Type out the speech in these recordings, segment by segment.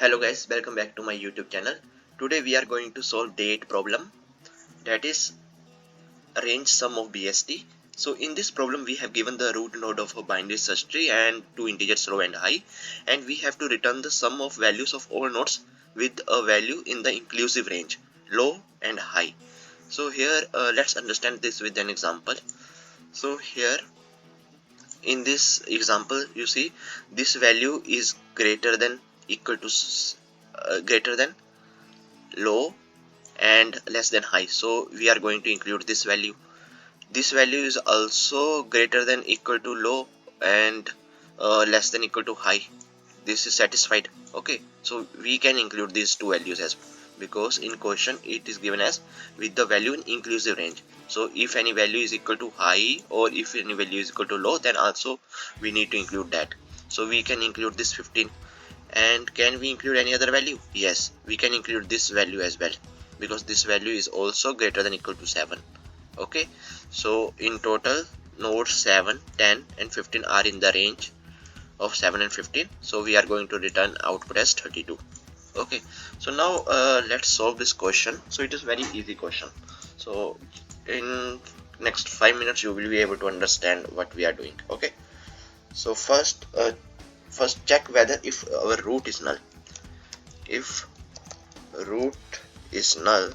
Hello guys, welcome back to my YouTube channel. Today we are going to solve day 8 problem, that is range sum of BST. So in this problem we have given the root node of a binary search tree and two integers low and high, and we have to return the sum of values of all nodes with a value in the inclusive range low and high. So here let's understand this with an example. So here in this example you see this value is greater than equal to greater than low and less than high, so we are going to include this value. This value is also greater than equal to low and less than equal to high. This is satisfied. Okay, so we can include these two values as well, because in question it is given as with the value in inclusive range. So if any value is equal to high or if any value is equal to low, then also we need to include that. So we can include this 15. And can we include any other value? Yes, we can include this value as well, because this value is also greater than equal to 7. Okay, so in total nodes 7, 10 and 15 are in the range of 7 and 15, so we are going to return output as 32. Okay, so now let's solve this question. So it is very easy question, so in next 5 minutes you will be able to understand what we are doing. Okay, so first check whether if our root is null. If root is null,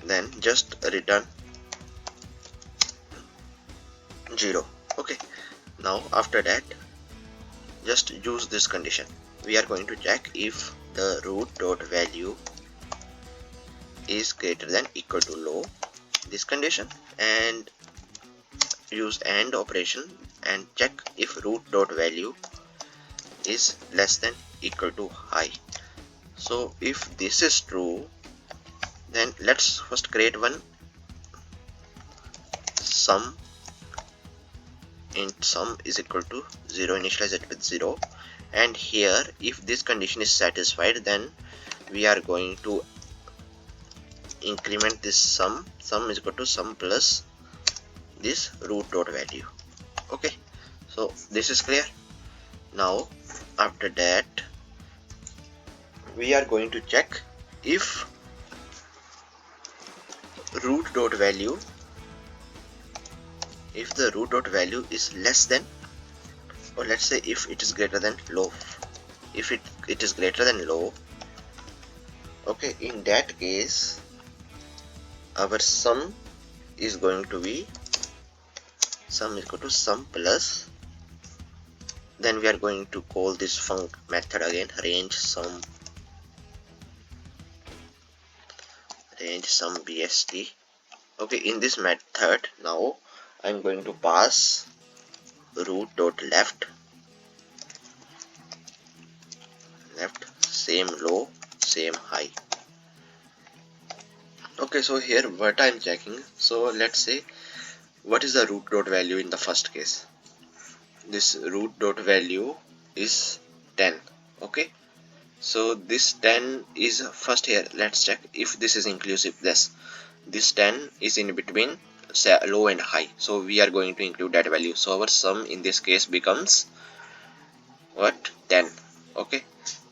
then just return 0. Okay, now after that just use this condition. We are going to check if the root dot value is greater than equal to low, this condition, and use AND operation and check if root dot value is less than equal to high. So if this is true, then let's first create one sum int sum is equal to 0, initialize it with 0, and here if this condition is satisfied, then we are going to increment this sum is equal to sum plus this root dot value. Okay, so this is clear. Now after that we are going to check if root dot value, if the root dot value is less than, or let's say if it is greater than low. If it is greater than low, okay, in that case our sum is going to be sum is equal to sum plus, then we are going to call this func method again, range sum BST. Okay, in this method now I'm going to pass root dot left same low same high. Okay, so here what I'm checking, so let's say what is the root dot value in the first case. This root dot value is 10. Okay, so this 10 is first, here let's check if this is inclusive. This 10 is in between low and high, so we are going to include that value. So our sum in this case becomes what, 10. Okay,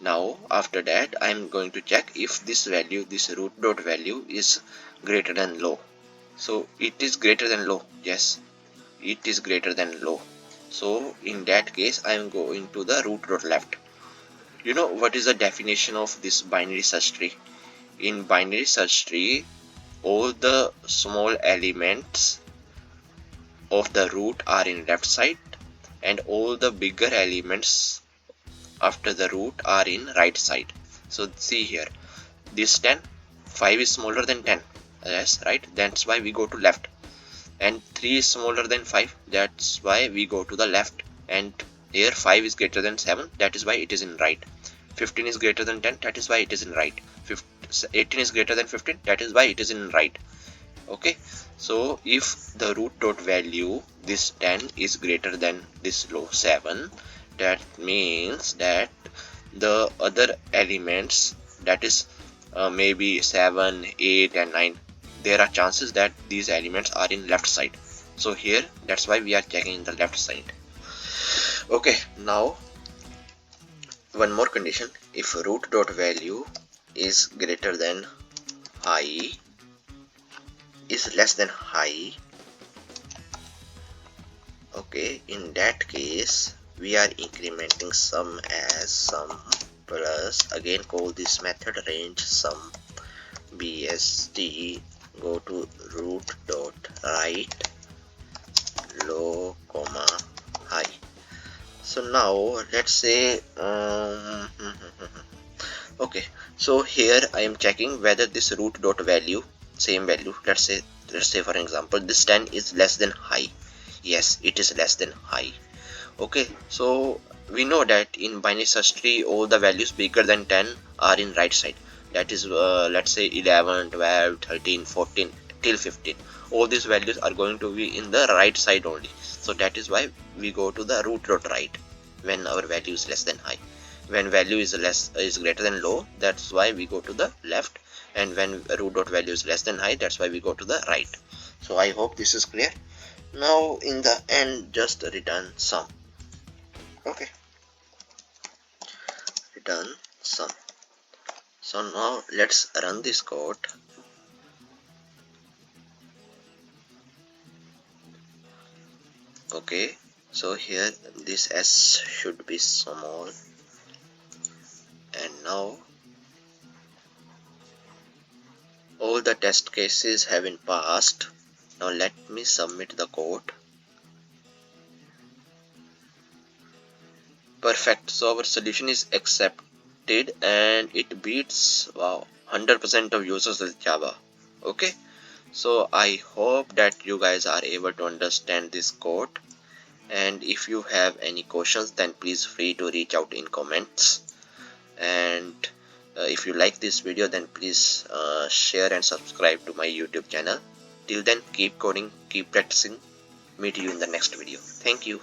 now after that I'm going to check if this value, this root dot value is greater than low. So it is greater than low. Yes, it is greater than low. So in that case I'm going to the root dot left. You know what is the definition of this binary search tree? In binary search tree, all the small elements of the root are in left side and all the bigger elements after the root are in right side. So see here, this 10, 5 is smaller than 10. Yes, right, that's why we go to left. And 3 is smaller than 5, that's why we go to the left. And here 5 is greater than 7, that is why it is in right. 15 is greater than 10, that is why it is in right. 18 is greater than 15, that is why it is in right. Okay, so if the root dot value, this 10 is greater than this low 7, that means that the other elements, that is maybe 7, 8 and 9, there are chances that these elements are in left side. So here that's why we are checking the left side. Okay, now one more condition, if root dot value is greater than high, is less than high, okay, in that case we are incrementing sum as sum plus, again call this method range sum BST, go to root dot right low comma high. So now let's say okay, so here I am checking whether this root dot value, same value, let's say for example this 10 is less than high. Yes, it is less than high. Okay, so we know that in binary search tree all the values bigger than 10 are in right side. That is let's say 11, 12, 13, 14 till 15. All these values are going to be in the right side only. So that is why we go to the root dot right when our value is less than high. When value is greater than low, that's why we go to the left, and when root dot value is less than high, that's why we go to the right. So I hope this is clear. Now in the end, just return sum. Okay, return sum. So now let's run this code. Okay, so here this s should be small, and now all the test cases have been passed. Now let me submit the code. Perfect, so our solution is accepted and it beats, wow, 100% of users with Java. Okay, so I hope that you guys are able to understand this code, and if you have any questions then please free to reach out in comments. And if you like this video then please share and subscribe to my YouTube channel. Till then, keep coding, keep practicing. Meet you in the next video. Thank you.